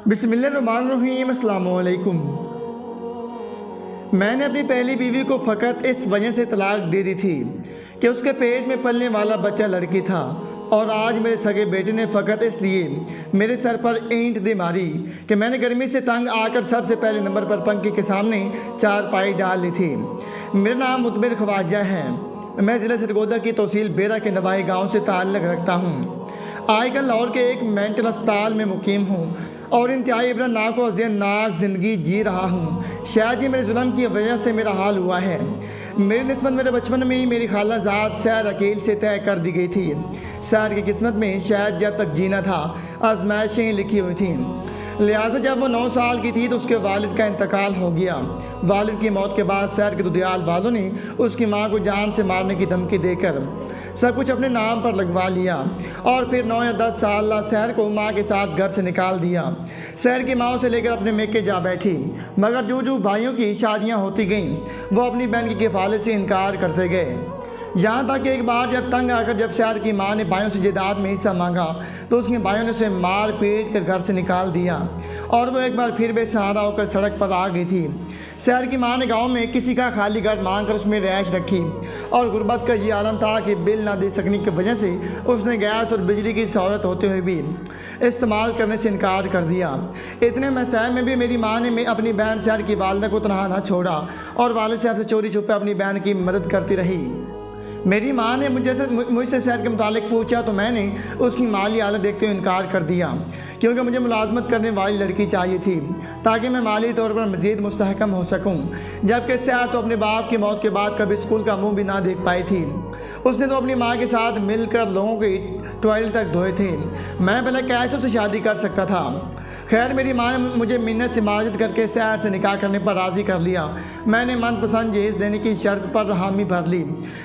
बिस्मिल्लाहिर्रहमानिर्रहीम। अस्सलामु अलैकुम। मैंने अपनी पहली बीवी को फ़कत इस वजह से तलाक दे दी थी कि उसके पेट में पलने वाला बच्चा लड़की था, और आज मेरे सगे बेटे ने फ़कत इसलिए मेरे सर पर ईंट दे मारी कि मैंने गर्मी से तंग आकर सबसे पहले नंबर पर पंखे के सामने चारपाई डाल ली थी। मेरा नाम मुतमिर ख्वाजा है। मैं ज़िला सरगोदा की तहसील बेरा के नवाई गाँव से ताल्लुक़ रखता हूँ। आजकल लाहौर के एक मेंटल अस्पताल में मुकीम हूँ और इंतहाई इबरतनाक और ज़ियननाक ज़िंदगी जी रहा हूँ। शायद ये मेरे जुल्म की वजह से मेरा हाल हुआ है। मेरी निस्बत मेरे बचपन में ही मेरी खाला ज़ात सैर अकील से तय कर दी गई थी। सैर की किस्मत में शायद जब तक जीना था आजमाइशें लिखी हुई थीं। लिहाजा जब वो 9 साल की थी तो उसके वालिद का इंतकाल हो गया। वालिद की मौत के बाद सैर के दुधियाल वालों ने उसकी मां को जान से मारने की धमकी देकर सब कुछ अपने नाम पर लगवा लिया और फिर 9 या 10 साल सैर को मां के साथ घर से निकाल दिया। सैर की माँ से लेकर अपने मेके जा बैठी, मगर जो भाइयों की शादियाँ होती गईं वो अपनी बहन की किफ़ालत से इनकार करते गए। यहाँ तक कि एक बार जब तंग आकर जब सैर की माँ ने भाइयों से जायदाद में हिस्सा मांगा तो उसके भाइयों ने उसे मार पीट कर घर से निकाल दिया और वो एक बार फिर बेसहारा होकर सड़क पर आ गई थी। सैर की माँ ने गांव में किसी का खाली घर मांग कर उसमें रिहाइश रखी और गुर्बत का ये आलम था कि बिल ना दे सकने की वजह से उसने गैस और बिजली की सहूलत होते हुए भी इस्तेमाल करने से इनकार कर दिया। इतने मसाइल में भी मेरी माँ ने अपनी बहन सैर की वालदा को तनहा ना छोड़ा और वालिद साहब से चोरी छुपे अपनी बहन की मदद करती रही। मेरी माँ ने मुझसे सैर के मुतालिक पूछा तो मैंने उसकी माली हालत देखते हुए इनकार कर दिया, क्योंकि मुझे मुलाजमत करने वाली लड़की चाहिए थी ताकि मैं माली तौर पर मज़ीद मुस्तहकम हो सकूं। जबकि सैर तो अपने बाप की मौत के बाद कभी स्कूल का मुंह भी ना देख पाई थी। उसने तो अपनी माँ के साथ मिलकर लोगों के टॉयलेट तक धोए थे। मैं भला कैसे उससे शादी कर सकता था। खैर मेरी माँ ने मुझे मिन्नत से माजद करके सैर से निकाह करने पर राज़ी कर लिया। मैंने मनपसंद जहेज़ देने की शर्त पर हामी भर ली।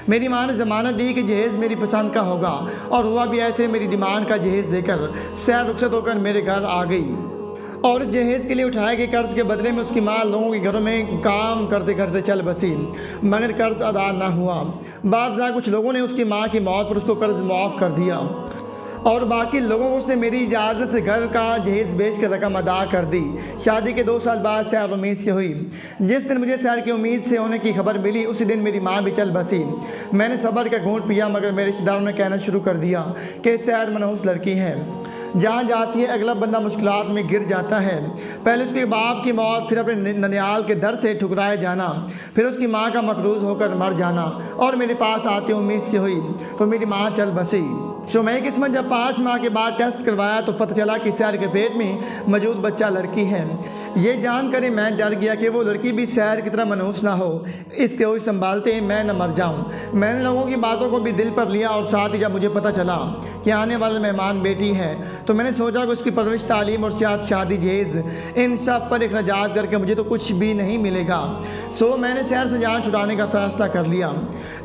मेरी माँ ने ज़मानत दी कि जहेज़ मेरी पसंद का होगा और हुआ भी ऐसे। मेरी डिमांड का जहेज़ देकर सैर रुखसत होकर मेरे घर आ गई और इस जहेज़ के लिए उठाए गए कर्ज़ के बदले में उसकी माँ लोगों के घरों में काम करते करते चल बसी, मगर कर्ज़ अदा ना हुआ। बाद कुछ लोगों ने उसकी माँ की मौत पर उसको कर्ज़ मुआफ़ कर दिया और बाकी लोगों को उसने मेरी इजाज़त से घर का जहेज़ बेच कर रकम अदा कर दी। शादी के 2 साल बाद सैर उम्मीद से हुई। जिस दिन मुझे सैर की उम्मीद से होने की खबर मिली उसी दिन मेरी माँ भी चल बसी। मैंने सब्र का घूंट पिया, मगर मेरे रिश्तेदारों ने कहना शुरू कर दिया कि सैर मनहूस लड़की है, जहाँ जाती है अगला बंदा मुश्किलात में गिर जाता है। पहले उसके बाप की मौत, फिर अपने ननियाल के दर से ठुकराए जाना, फिर उसकी माँ का मकरूज़ होकर मर जाना और मेरे पास आते उम्मीद से हुई तो मेरी माँ चल बसी। शुमाई किस्मत जब 5 माह के बाद टेस्ट करवाया तो पता चला कि सैर के पेट में मौजूद बच्चा लड़की है। ये जानकर मैं डर गया कि वो लड़की भी सैर की तरह मनहूस ना हो, इसके वो संभालते मैं न मर जाऊं। मैंने लोगों की बातों को भी दिल पर लिया और साथ ही जब मुझे पता चला कि आने वाले मेहमान बेटी है तो मैंने सोचा कि उसकी परवरिश, तालीम और सियात, शादी, जहेज़, इन सब पर अखराजात करके मुझे तो कुछ भी नहीं मिलेगा। सो मैंने सैर से जान छुड़ाने का फ़ैसला कर लिया।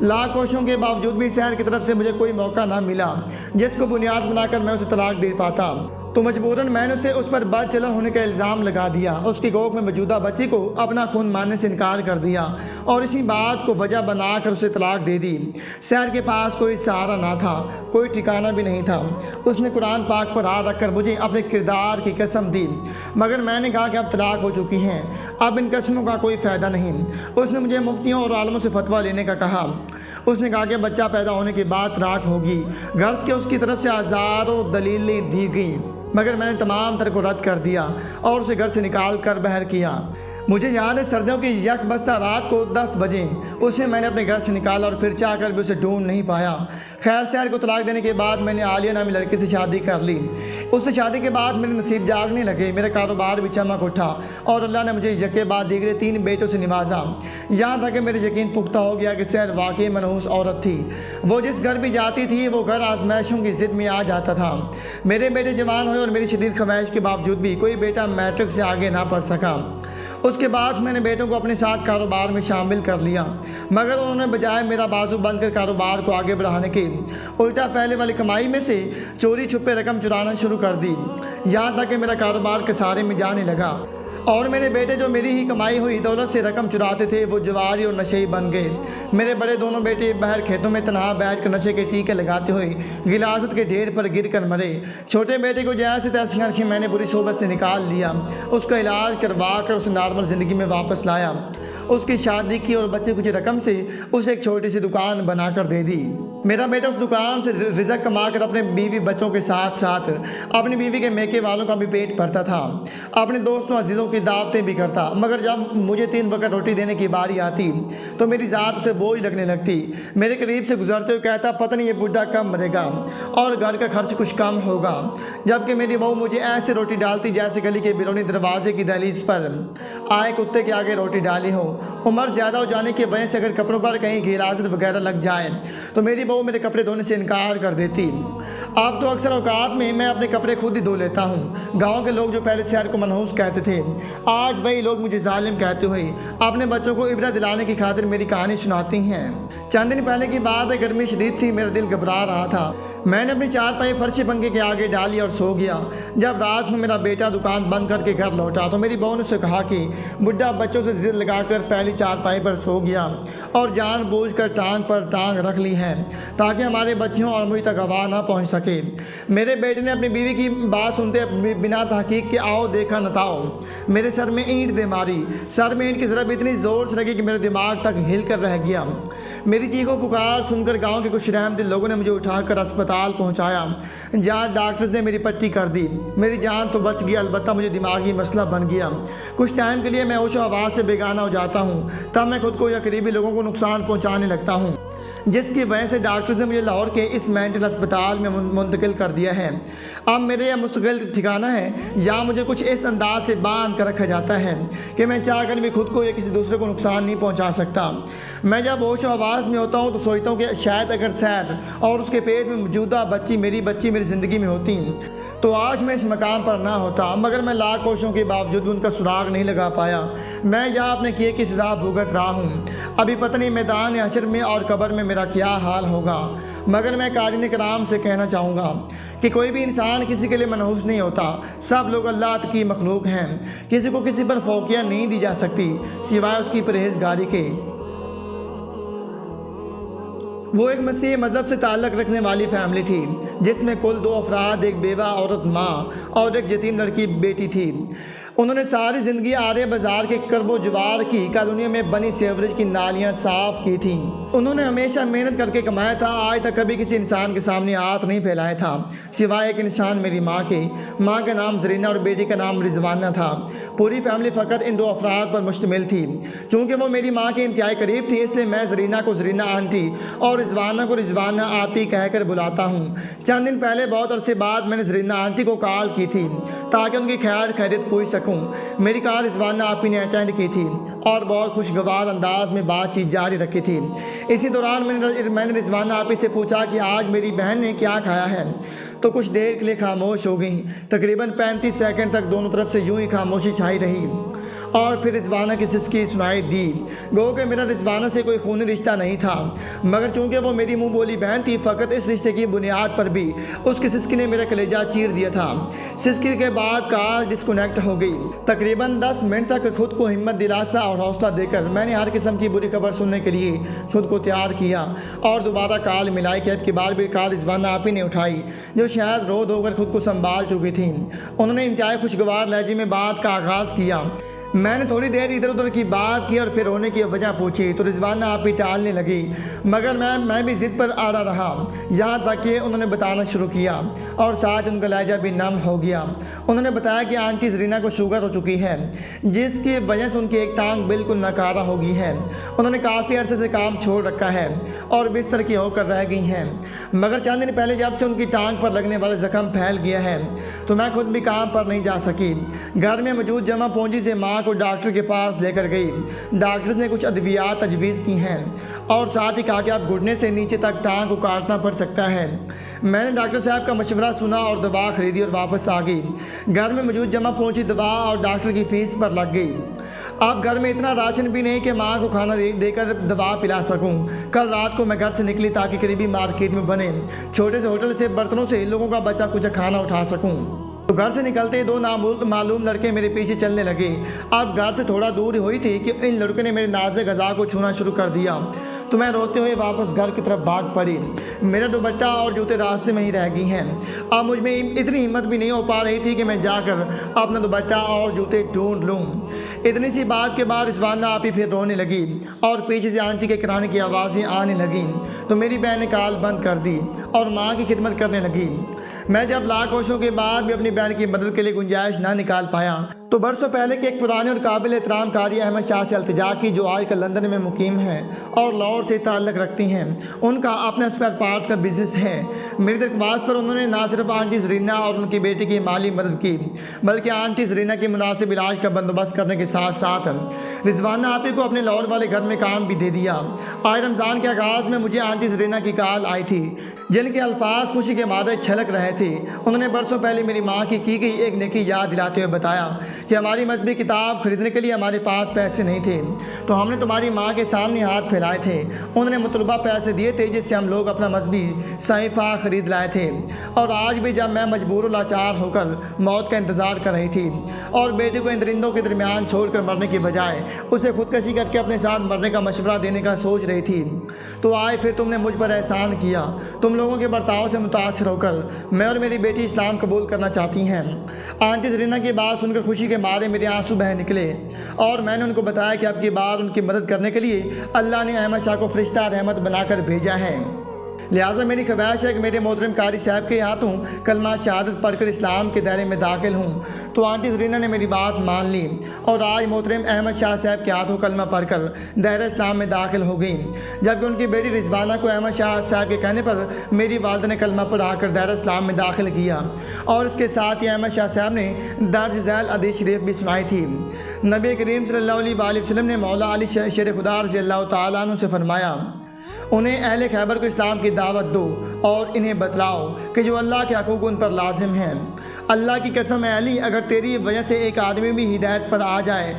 लाख कोशिशों के बावजूद भी सैर की तरफ से मुझे कोई मौका ना मिला जिसको बुनियाद बनाकर मैं उसे तलाक दे पाता। तो मजबूरन मैंने उस पर बदचलन होने का इल्ज़ाम लगा दिया। उसकी गोद में मौजूदा बच्ची को अपना खून मानने से इनकार कर दिया और इसी बात को वजह बनाकर उसे तलाक दे दी। सैर के पास कोई सहारा ना था, कोई ठिकाना भी नहीं था। उसने कुरान पाक पर हाथ रखकर मुझे अपने किरदार की कसम दी, मगर मैंने कहा कि अब तलाक हो चुकी हैं, अब इन कसमों का कोई फ़ायदा नहीं। उसने मुझे मुफ्तियों और आलमों से फतवा लेने का कहा। उसने कहा कि बच्चा पैदा होने के बाद तलाक होगी। गर्ज के उसकी तरफ से हज़ारों दलीलें दी गई, मगर मैंने तमाम तरह को रद्द कर दिया और उसे घर से निकाल कर बाहर किया। मुझे याद है सर्दियों की यकबस्ता रात को 10 बजे उसे मैंने अपने घर से निकाला और फिर चाहकर भी उसे ढूंढ नहीं पाया। खैर सैर को तलाक देने के बाद मैंने आलिया नामी लड़के से शादी कर ली। उससे शादी के बाद मेरे नसीब जागने लगे, मेरा कारोबार भी चमक उठा और अल्लाह ने मुझे यके बाद दीगरे 3 बेटों से नवाजा। यहाँ तक कि मेरे यकीन पुख्ता हो गया कि सैर वाकई मनहूस औरत थी। वो जिस घर भी जाती थी वो घर आजमाइशों की ज़िद में आ जाता था। मेरे बेटे जवान हुए और मेरी शदीद ख्वाहिश के बावजूद भी कोई बेटा मैट्रिक से आगे ना पढ़ सका। उसके बाद मैंने बेटों को अपने साथ कारोबार में शामिल कर लिया, मगर उन्होंने बजाय मेरा बाजू बंद कर कारोबार को आगे बढ़ाने के उल्टा पहले वाली कमाई में से चोरी छुपे रकम चुराना शुरू कर दी। यहाँ तक कि मेरा कारोबार के सहारे में जाने लगा। और मेरे बेटे जो मेरी ही कमाई हुई दौलत से रकम चुराते थे वो जुआरी और नशेई बन गए। मेरे बड़े दोनों बेटे बाहर खेतों में तनहा बैठ कर नशे के टीके लगाते हुए गिलासत के ढेर पर गिर कर मरे। छोटे बेटे को जैसे तैसे करके मैंने बुरी सोबत से निकाल लिया, उसका इलाज करवा कर उसे नॉर्मल ज़िंदगी में वापस लाया, उसकी शादी की और बच्चे कुछ रकम से उसे एक छोटी सी दुकान बना कर दे दी। मेरा बेटा उस दुकान से रिजक कमा कर अपने बीवी बच्चों के साथ साथ अपनी बीवी के मेके वालों का भी पेट भरता था, अपने दोस्तों अजीज़ों की दावतें भी करता। मगर जब मुझे 3 वक्त रोटी देने की बारी आती तो मेरी ज़ात उसे बोझ लगने लगती। मेरे करीब से गुजरते हुए कहता, पता नहीं ये बुढ़ा कब मरेगा और घर का खर्च कुछ कम होगा। जबकि मेरी बहू मुझे ऐसे रोटी डालती जैसे गली के बिरौनी दरवाजे की दहलीज पर आए कुत्ते के आगे रोटी डाली हो। उम्र ज़्यादा हो जाने की वजह से अगर कपड़ों पर कहीं गिलासत वगैरह लग जाए तो मेरी बहू मेरे कपड़े धोने से इनकार कर देती। अब तो अक्सर औकात में मैं अपने कपड़े खुद ही धो लेता हूँ। गांव के लोग जो पहले शहर को मनहूस कहते थे, आज वही लोग मुझे जालिम कहते हुए अपने बच्चों को इबरत दिलाने की खातिर मेरी कहानी सुनाती हैं। चंद दिन पहले की बात है, गर्मी शदीद थी, मेरा दिल घबरा रहा था। मैंने अपनी चारपाई फर्शी पंखे के आगे डाली और सो गया। जब रात में मेरा बेटा दुकान बंद करके घर लौटा तो मेरी बहू ने उससे कहा कि बुढ़ा बच्चों से जिद लगाकर पहली चारपाई पर सो गया और जानबूझकर टांग पर टांग रख ली है ताकि हमारे बच्चों और मुझ तक हवा ना पहुंच सके। मेरे बेटे ने अपनी बीवी की बात सुनते बिना तहकीक के आओ देखा नताओ मेरे सर में ईंट दे मारी। सर में ईंट की ज़रब इतनी ज़ोर से लगी कि मेरे दिमाग तक हिल कर रह गया। मेरी चीखों पुकार सुनकर गाँव के कुछ रहमदिल लोगों ने मुझे उठाकर अस्पताल पहुंचाया, जहां डॉक्टर्स ने मेरी पट्टी कर दी। मेरी जान तो बच गई, अलबत्ता मुझे दिमागी मसला बन गया। कुछ टाइम के लिए मैं होशो आवाज़ से बेगाना हो जाता हूं, तब मैं खुद को या करीबी लोगों को नुकसान पहुंचाने लगता हूं, जिसकी वजह से डॉक्टर्स ने मुझे लाहौर के इस मेंटल अस्पताल में मुंतकिल कर दिया है। अब मेरे यह मुस्तकिल ठिकाना है या मुझे कुछ इस अंदाज से बांध कर रखा जाता है कि मैं चाहकर भी खुद को या किसी दूसरे को नुकसान नहीं पहुंचा सकता। मैं जब होशो आवाज़ में होता हूं तो सोचता हूं कि शायद अगर सैर और उसके पेट में मौजूदा बच्ची मेरी ज़िंदगी में होती तो आज मैं इस मकाम पर ना होता। मगर मैं लाख कोशिशों के बावजूद उनका सुराग नहीं लगा पाया। मैं यहाँ अपने किए की सज़ा भुगत रहा हूँ। अभी पता नहीं मैदान हशर में और कब्र में मेरा क्या हाल होगा। मगर मैं कारिन कराम से कहना चाहूँगा कि कोई भी इंसान किसी के लिए मनहूस नहीं होता। सब लोग अल्लाह की मखलूक हैं। किसी को किसी पर फौकिया नहीं दी जा सकती सिवाय उसकी परहेजगारी के। वो एक मसीह मज़हब से ताल्लुक़ रखने वाली फैमिली थी जिसमें कुल 2 अफराद, एक बेवा औरत माँ और एक यतीम लड़की बेटी थी। उन्होंने सारी ज़िंदगी आर्य बाज़ार के करबो जवार की कॉलोनियों में बनी सीवरेज की नालियाँ साफ़ की थीं। उन्होंने हमेशा मेहनत करके कमाया था। आज तक कभी किसी इंसान के सामने हाथ नहीं फैलाया था सिवाय एक इंसान मेरी माँ के। माँ का नाम जरीना और बेटी का नाम रिजवाना था। पूरी फैमिली फ़कत इन 2 अफराद पर मुश्तमिल थी। चूँकि वो मेरी माँ के इंतहाई करीब थी इसलिए मैं जरीना को जरीना आंटी और रिजवाना को रिजवाना आपी कहकर बुलाता हूँ। चंद दिन पहले बहुत अरसे बाद मैंने जरीना आंटी को कॉल की थी ताकि उनकी खैर खैरियत पूछ सकूँ। मेरी कॉल रिजवाना आपी ने अटेंड की थी और बहुत खुशगवार अंदाज में बातचीत जारी रखी थी। इसी दौरान मैंने रिजवाना आपी से पूछा कि आज मेरी बहन ने क्या खाया है, तो कुछ देर के लिए खामोश हो गई। तकरीबन 35 सेकंड तक दोनों तरफ से यूं ही खामोशी छाई रही और फिर रिजवाना की सिसकी सुनाई दी। गो कि मेरा रिजवाना से कोई खूनी रिश्ता नहीं था, मगर चूंकि वो मेरी मुंह बोली बहन थी फ़कत इस रिश्ते की बुनियाद पर भी उसकी सिसकी ने मेरा कलेजा चीर दिया था। सिसकी के बाद कॉल डिस्कनेक्ट हो गई। तकरीबन 10 मिनट तक खुद को हिम्मत, दिलासा और हौसला देकर मैंने हर किस्म की बुरी खबर सुनने के लिए खुद को तैयार किया और दोबारा कॉल मिलाई कि अब की बार भी कॉल रिजवाना आप ही ने उठाई, जो शायद रो धोकर खुद को संभाल चुकी थी। उन्होंने इंतहाई खुशगवार लहजे में बात का आगाज़ किया। मैंने थोड़ी देर इधर उधर की बात की और फिर रोने की वजह पूछी तो रिजवाना आप ही टालने लगी, मगर मैं भी ज़िद पर अड़ा रहा, यहाँ तक कि उन्होंने बताना शुरू किया और साथ उनका लहजा भी नम हो गया। उन्होंने बताया कि आंटी जरीना को शुगर हो चुकी है जिसकी वजह से उनकी एक टांग बिल्कुल नकारा हो गई है। उन्होंने काफ़ी अरसे से काम छोड़ रखा है और बिस्तर की होकर रह गई हैं, मगर चंद दिन पहले जब से उनकी टांग पर लगने वाला ज़ख्म फैल गया है तो मैं खुद भी काम पर नहीं जा सकी। घर में मौजूद जमा पूंजी से माँ को डॉक्टर के पास लेकर गई। डॉक्टर्स ने कुछ अद्वियात तजवीज़ की हैं और साथ ही कहा कि आप घुटने से नीचे तक टांग को काटना पड़ सकता है। मैंने डॉक्टर साहब का मशवरा सुना और दवा खरीदी और वापस आ गई। घर में मौजूद जमा पहुंची दवा और डॉक्टर की फ़ीस पर लग गई। अब घर में इतना राशन भी नहीं कि माँ को खाना देकर दवा पिला सकूं। कल रात को मैं घर से निकली ताकि करीबी मार्केट में बने छोटे से होटल से बर्तनों से लोगों का बचा कुछ खाना उठा सकूं। तो घर से निकलते ही दो नामालूम लड़के मेरे पीछे चलने लगे। अब घर से थोड़ा दूर हुई थी कि इन लड़कों ने मेरे नाज़ुक ग़ज़ा को छूना शुरू कर दिया, तो मैं रोते हुए वापस घर की तरफ भाग पड़ी। मेरा दुपट्टा और जूते रास्ते में ही रह गई हैं। अब मुझ में इतनी हिम्मत भी नहीं हो पा रही थी कि मैं जाकर अपना दुपट्टा और जूते ढूंढ लूँ। इतनी सी बात के बाद रिजवाना आपी फिर रोने लगी और पीछे से आंटी के किराने की आवाज़ें आने लगीं, तो मेरी बहन ने कॉल बंद कर दी और माँ की खिदमत करने लगी। मैं जब लाख कोशिशों के बाद भी अपनी बहन की मदद के लिए गुंजाइश ना निकाल पाया, तो बरसों पहले के एक पुराने और काबिल एहतराम कारी अहमद शाह से अल्तिजा की, जो आजकल लंदन में मुकीम हैं और लाहौर से ताल्लुक़ रखती हैं। उनका अपना स्पेयर पार्ट्स का बिजनेस है। मेरी दरख्वास्त पर उन्होंने ना सिर्फ आंटी जरीना और उनकी बेटी की माली मदद की, बल्कि आंटी जरीना के मुनासिब इलाज का बंदोबस्त करने के साथ साथ रिजवाना आपी को अपने लाहौर वाले घर में काम भी दे दिया। आज रमज़ान के आगाज़ में मुझे आंटी जरीना की कॉल आई थी, जिनके अल्फाज खुशी के मारे छलक रहे थे। उन्होंने बरसों पहले मेरी माँ की गई एक नेकी याद दिलाते हुए बताया कि हमारी मजहबी किताब खरीदने के लिए हमारे पास पैसे नहीं थे, तो हमने तुम्हारी माँ के सामने हाथ फैलाए थे। उन्होंने मुतलबा पैसे दिए थे, जिससे हम लोग अपना मजहबी सहीफा खरीद लाए थे। और आज भी जब मैं मजबूर लाचार होकर मौत का इंतज़ार कर रही थी और बेटे को इन दरिंदों के दरमियान छोड़कर मरने की बजाय उसे खुदकशी करके अपने साथ मरने का मशवरा देने का सोच रही थी, तो आज फिर तुमने मुझ पर एहसान किया। तुम लोगों के बर्ताव से मुतासर होकर मैं और मेरी बेटी इस्लाम कबूल करना चाहती हैं। आंटी जरीना की बात सुनकर खुशी के मारे मेरे आंसू बह निकले और मैंने उनको बताया कि अब की बार उनकी मदद करने के लिए अल्लाह ने अहमद शाह को फरिश्ता रहमत बनाकर भेजा है। लिहाजा मेरी ख्वाहिश है कि मेरे मोहतरम कारी साहब के हाथों कलमा शहादत पढ़कर इस्लाम के दायरे में दाखिल हूँ। तो आंटी जरीना ने मेरी बात मान ली और आज मोहतरम अहमद शाह साहब के हाथों कलमा पढ़कर दायरा इस्लाम में दाखिल हो गई, जबकि उनकी बेटी रिजवाना को अहमद शाह साहब के कहने पर मेरी वालदा ने कलमा पढ़ाकर दायरा इस्लाम में दाखिल किया। और इसके साथ ही अहमद शाह साहब ने दर्ज झैल हदीस शरीफ भी सुनाई थी। नबी करीम सल्लल्लाहु अलैहि वसल्लम ने मौला अली शेर खुदा रज़ी अल्लाह तआला अन्हु से फरमाया, उन्हें अहले खैबर को इस्लाम की दावत दो और इन्हें बतलाओ कि जो अल्लाह के हकूक़ उन पर लाजिम हैं। अल्लाह की कसम है अली, अगर तेरी वजह से एक आदमी भी हिदायत पर आ जाए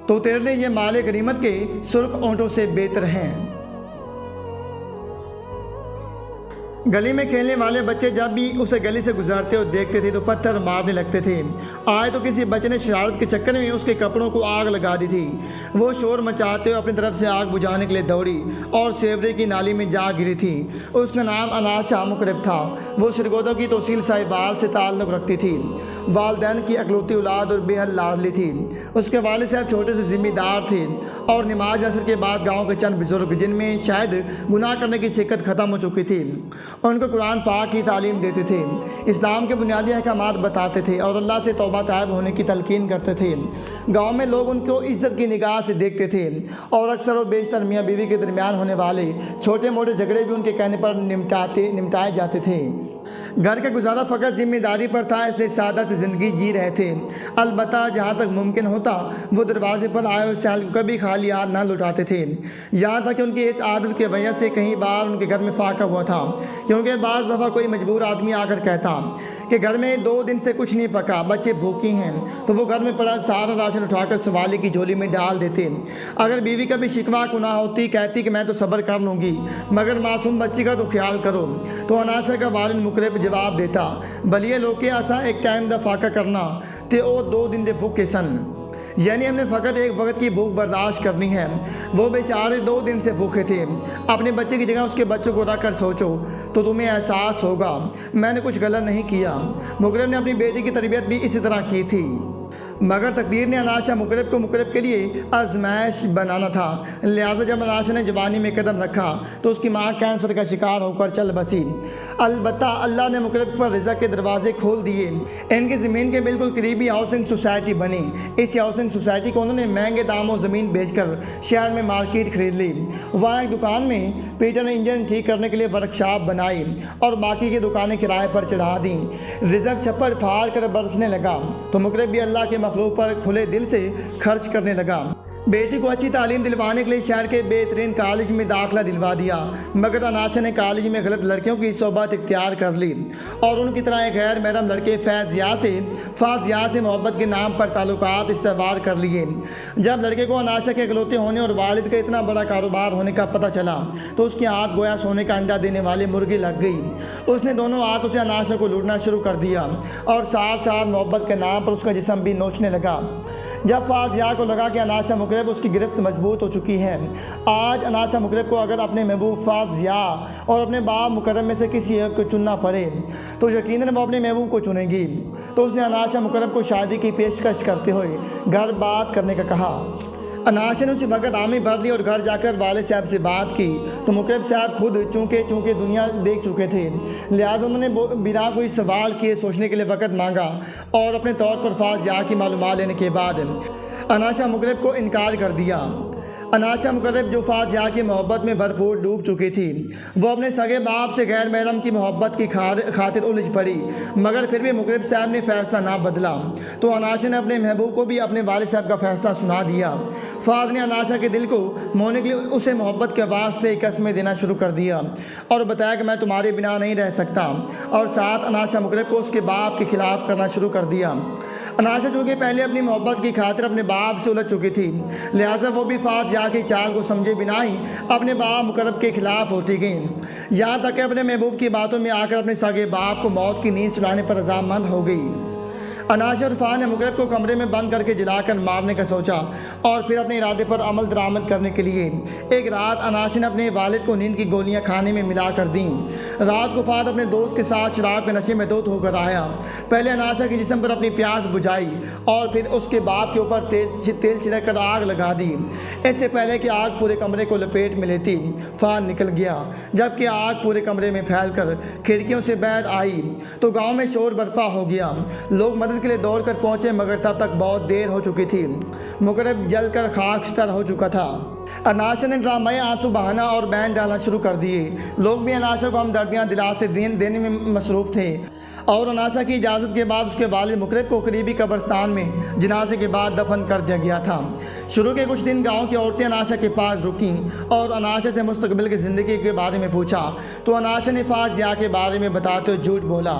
तो तेरे लिए ये माले गनीमत के सुर्ख ऊँटों से बेहतर हैं। गली में खेलने वाले बच्चे जब भी उसे गली से गुजरते और देखते थे तो पत्थर मारने लगते थे। आज तो किसी बच्चे ने शरारत के चक्कर में उसके कपड़ों को आग लगा दी थी। वो शोर मचाते हुए अपनी तरफ से आग बुझाने के लिए दौड़ी और सेवरे की नाली में जा गिरी थी। उसका नाम अनाशा मुकरब था। वो सिरगोदा की तहसील साहिबाल से ताल्लुक़ रखती थी। वालदैन की अकलौती औलाद और बेहद लाडली थी। उसके वालिद साहब छोटे से ज़िम्मेदार थे और नमाज असर के बाद गाँव के चंद बुजुर्ग, जिनमें शायद गुनाह करने की सिकत ख़त्म हो चुकी थी, उनको कुरान पाक की तालीम देते थे, इस्लाम के बुनियादी अहकामात बताते थे और अल्लाह से तौबा तायब होने की तलकीन करते थे। गांव में लोग उनको इज्जत की निगाह से देखते थे और अक्सर और बेशतर मियाँ बीवी के दरमियान होने वाले छोटे मोटे झगड़े भी उनके कहने पर निपटाए जाते थे। घर का गुजारा फ़कत जिम्मेदारी पर था, इसलिए सादा से ज़िंदगी जी रहे थे। अलबत्ता जहाँ तक मुमकिन होता वो दरवाजे पर आए हुए सैल को कभी खाली हाथ ना लौटाते थे। यहाँ तक कि उनकी इस आदत की वजह से कई बार उनके घर में फाका हुआ था, क्योंकि बाज़ दफ़ा कोई मजबूर आदमी आकर कहता कि घर में 2 दिन से कुछ नहीं पका, बच्चे भूखे हैं, तो वो घर में पड़ा सारा राशन उठाकर सवाली की झोली में डाल देते। अगर बीवी का भी शिकवा गुनाह होती, कहती कि मैं तो सब्र कर लूँगी, मगर मासूम बच्ची का तो ख्याल करो, तो अनाशा का वालिद मुकरब जवाब देता, बलिए लोके आसा एक टाइम दा फाका करना ते ओ 2 दिन दे भूखे सन, यानी हमने फ़कत एक वक्त की भूख बर्दाश्त करनी है। वो बेचारे 2 दिन से भूखे थे। अपने बच्चे की जगह उसके बच्चों को रख कर सोचो तो तुम्हें एहसास होगा मैंने कुछ गलत नहीं किया। मुकरब ने अपनी बेटी की तरबियत भी इसी तरह की थी, मगर तकदीर ने अनाशा मुकरब को मुकरब के लिए आजमाइश बनाना था। लिहाजा जब अनाशा ने जवानी में कदम रखा तो उसकी माँ कैंसर का शिकार होकर चल बसी। अलबत्ता अल्लाह ने मुकरब पर रिज़्क़ के दरवाजे खोल दिए। इनकी ज़मीन के बिल्कुल करीबी हाउसिंग सोसाइटी बनी। इस हाउसिंग सोसाइटी को उन्होंने महंगे दामों ज़मीन बेचकर शहर में मार्केट खरीद ली। वहाँ एक दुकान में पीटर ने इंजन ठीक करने के लिए वर्कशॉप बनाई और बाकी की दुकानें किराए पर चढ़ा दी। रिज़्क़ छप्पर फाड़ कर बरसने लगा तो मुकरब भी अल्लाह के मखलूक पर खुले दिल से खर्च करने लगा। बेटी को अच्छी तालीम दिलवाने के लिए शहर के बेहतरीन कॉलेज में दाखिला दिलवा दिया, मगर अनाशा ने कॉलेज में गलत लड़कियों की सोबत इख्तियार कर ली और उनकी तरह एक गैर महरम लड़के फाजिया से मोहब्बत के नाम पर ताल्लुकात इस्तेवार कर लिए। जब लड़के को अनाशा के इकलौते होने और वालिद का इतना बड़ा कारोबार होने का पता चला तो उसकी आँख गोया सोने का अंडा देने वाली मुर्गी लग गई। उसने दोनों हाथों से अनाशा को लूटना शुरू कर दिया और साथ साथ मोहब्बत के नाम पर उसका जिस्म भी नोचने लगा। जब फाजिया को लगा कि अनाशा मुकरब उसकी गिरफ्त मजबूत हो चुकी है, आज अनाशा मुकरब को अगर अपने महबूब फाजिया और अपने बाप मुकरम में से किसी एक को चुनना पड़े तो यकीनन वो अपने महबूब को चुनेगी। तो उसने अनाशा मुकरब को शादी की पेशकश करते हुए घर बात करने का कहा। अनाशा ने उसी वक्त हामी भर ली और घर जाकर वाले साहब से बात की तो मुकरब साहब खुद चूँकि दुनिया देख चुके थे, लिहाजा उन्होंने बिना कोई सवाल किए सोचने के लिए वक़्त मांगा और अपने तौर पर फाजिया की मालूमात लेने के बाद अनाशा मुकरब को इनकार कर दिया। अनाशा मुकरब जो फाजिया की मोहब्बत में भरपूर डूब चुकी थी, वो अपने सगे बाप से गैर महरम की मोहब्बत की खातिर उलझ पड़ी, मगर फिर भी मुकरब साहब ने फ़ैसला ना बदला तो अनाशा ने अपने महबूब को भी अपने वालिद साहब का फ़ैसला सुना दिया। फाज ने अनाशा के दिल को मोहने के लिए उसे मोहब्बत के वास्ते कस्में देना शुरू कर दिया और बताया कि मैं तुम्हारे बिना नहीं रह सकता, और साथ अनाशा मुकरब को उसके बाप के ख़िलाफ़ करना शुरू कर दिया। अनाशा चूँकि पहले अपनी मोहब्बत की खातिर अपने बाप से उलझ चुकी थी, लिहाजा वो भी फाजिया की चाल को समझे बिना ही अपने बाप मुकरब के खिलाफ होती गई, यहाँ तक कि अपने महबूब की बातों में आकर अपने सगे बाप को मौत की नींद सुलाने पर रज़ामंद हो गई। अनाशा और फ़ा ने मुकरब को कमरे में बंद करके जलाकर मारने का सोचा और फिर अपने इरादे पर अमल दरामद करने के लिए एक रात अनाशा ने अपने वालिद को नींद की गोलियां खाने में मिला कर दी। रात को फ़ाद अपने दोस्त के साथ शराब के नशे में धुत होकर आया। पहले अनाशा के जिस्म पर अपनी प्यास बुझाई और फिर उसके बाप के ऊपर तेल छिड़क कर आग लगा दी। इससे पहले कि आग पूरे कमरे को लपेट में लेती, फ़ाद निकल गया। जबकि आग पूरे कमरे में फैल कर खिड़कियों से बाहर आई तो गाँव में शोर बर्पा हो गया। लोग मदद के लिए दौड़कर पहुंचे, मगर तब तक बहुत देर हो चुकी थी। मुकरब जलकर खाकस्तर हो चुका था। अनाशा ने ड्रामे आंसू बहाना और बैन डालना शुरू कर दिए। लोग भी अनाशा को हमदर्दियाँ दिलासे देने में मसरूफ़ थे और अनाशा की इजाज़त के बाद उसके वालिद मुकरब को करीबी कब्रिस्तान में जनाजे के बाद दफन कर दिया गया था। शुरू के कुछ दिन गांव की औरतें अनाशा के पास रुकीं और अनाशा से मुस्तकबिल की ज़िंदगी के बारे में पूछा तो अनाशा ने फाजिया के बारे में बताते हुए झूठ बोला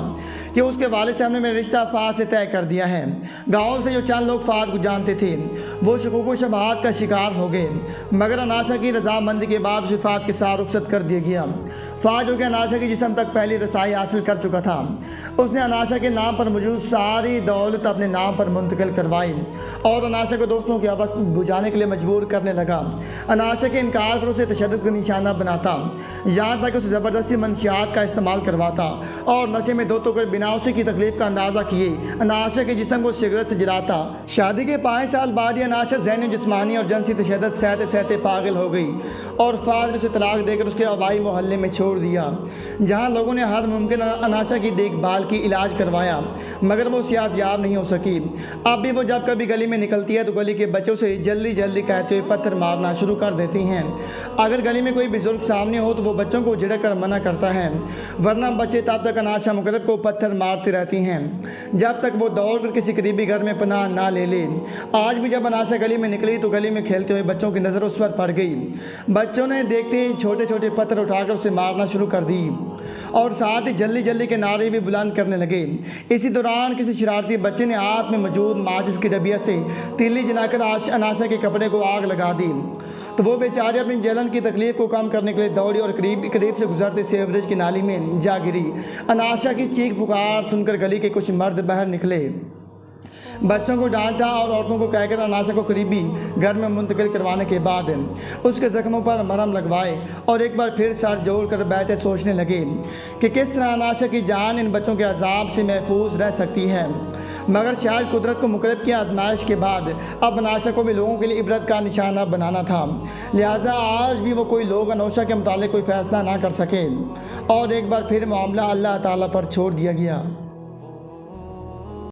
कि उसके वालिद साहब ने मेरा रिश्ता फ़ाज से तय कर दिया है। गाँव से जो चंद लोग फ़ाज को जानते थे वो शकूक व शबहात का शिकार हो गए, मगर अनाशा की रजामंदी के बाद उसे फ़ाज के साथ रुखसत कर दिया गया। फ़ाज जो कि अनाशा के जिस्म तक पहली रसाई हासिल कर चुका था, उसने अनाशा के नाम पर मौजूद सारी दौलत अपने नाम पर मुंतकिल करवाई और अनाशा को दोस्तों की आवाज़ बुझाने के लिए मजबूर करने लगा। अनाशा के इनकार पर उसे तशद्दुद का निशाना बनाता, यहाँ तक उसे ज़बरदस्ती मंशियात का इस्तेमाल करवाता और नशे में धुत होकर बिना उसी की तकलीफ का अंदाज़ा किए अनाशा के जिस्म को सिगरेट से जलाता। शादी के 5 साल बाद ही अनाशा ज़हनी, जिस्मानी और जिनसी तशद्दुद सहते सहते पागल हो गई और फ़ाज ने उसे तलाक देकर उसके आबाई मोहल्ले में छोड़ दिया, जहाँ लोगों ने हर मुमकिन अनाशा की देखभाल की, इलाज करवाया, मगर वो सेहतयाब नहीं हो सकी। अब भी वो जब कभी गली में निकलती है तो गली के बच्चों से जल्दी जल्दी कहते हुए पत्थर मारना शुरू कर देती हैं। अगर गली में कोई बुजुर्ग सामने हो तो वो बच्चों को झिड़क कर मना करता है, वरना बच्चे तब तक अनाशा मुकरब को पत्थर मारती रहती हैं जब तक वो दौड़ कर किसी करीबी घर में पनाह ना ले ले। आज भी जब अनाशा गली में निकली तो गली में खेलते हुए बच्चों की नज़र उस पर पड़ गई। बच्चों ने देखते ही छोटे छोटे पत्थर उठाकर उसे मारना शुरू कर दी और साथ ही जल्दी जल्दी के नारे भी बुलंद करने लगे। इसी दौरान किसी शरारती बच्चे ने हाथ में मौजूद माचिस की डबिया से तीली जलाकर अनाशा के कपड़े को आग लगा दी तो वो बेचारे अपनी जलन की तकलीफ को कम करने के लिए दौड़ी और करीब से गुजरते सेवरेज की नाली में जा गिरी। अनाशा की चीख पुकार सुनकर गली के कुछ मर्द बाहर निकले, बच्चों को डांटा और औरतों को कहकर अनाशा को करीबी घर में मुंतकिल करवाने के बाद उसके ज़ख्मों पर मरहम लगवाए और एक बार फिर सर जोड़ कर बैठे सोचने लगे कि किस तरह अनाशा की जान इन बच्चों के अजाब से महफूज रह सकती है। मगर शायद कुदरत को मुकरब की आजमाइश के बाद अब अनाशा को भी लोगों के लिए इबरत का निशाना बनाना था, लिहाजा आज भी वो कोई लोग अनोशा के मुतालिक कोई फ़ैसला ना कर सके और एक बार फिर मामला अल्लाह ताला पर छोड़ दिया गया।